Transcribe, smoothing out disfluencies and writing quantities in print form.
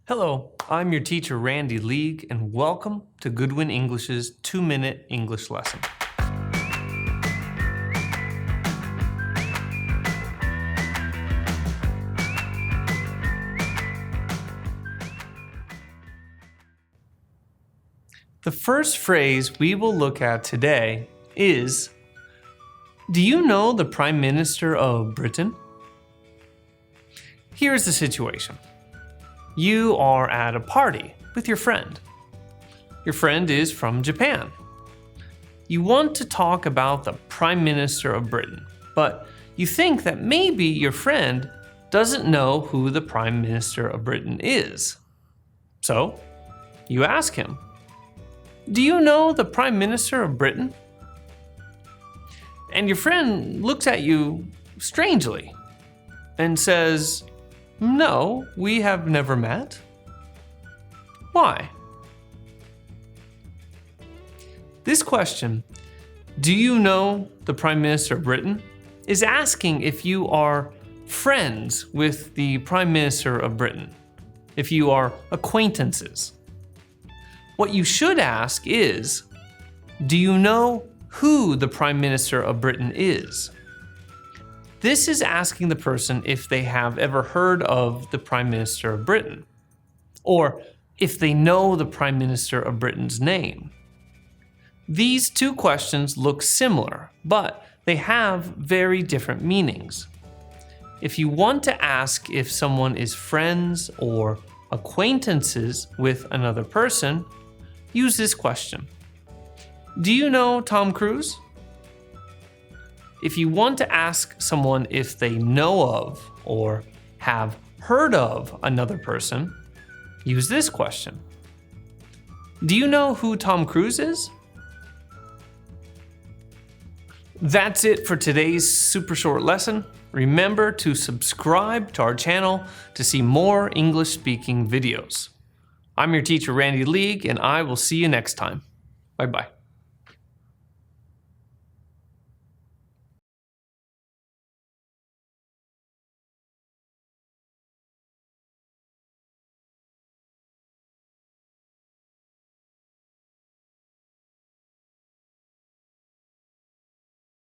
Hello, I'm your teacher Randy League, and welcome to Goodwin English's 2-minute English lesson. The first phrase we will look at today is, do you know the Prime Minister of Britain? Here's the situation. You are at a party with your friend. Your friend is from Japan. You want to talk about the Prime Minister of Britain, but you think that maybe your friend doesn't know who the Prime Minister of Britain is. So, you ask him, do you know the Prime Minister of Britain? And your friend looks at you strangely and says, no, we have never met. Why? This question, do you know the Prime Minister of Britain, is asking if you are friends with the Prime Minister of Britain, if you are acquaintances. What you should ask is, do you know who the Prime Minister of Britain is? This is asking the person if they have ever heard of the Prime Minister of Britain, or if they know the Prime Minister of Britain's name. These two questions look similar, but they have very different meanings. If you want to ask if someone is friends or acquaintances with another person, use this question. Do you know Tom Cruise? If you want to ask someone if they know of or have heard of another person, use this question. Do you know who Tom Cruise is? That's it for today's super short lesson. Remember to subscribe to our channel to see more English speaking videos. I'm your teacher Randy League, and I will see you next time. Bye-bye.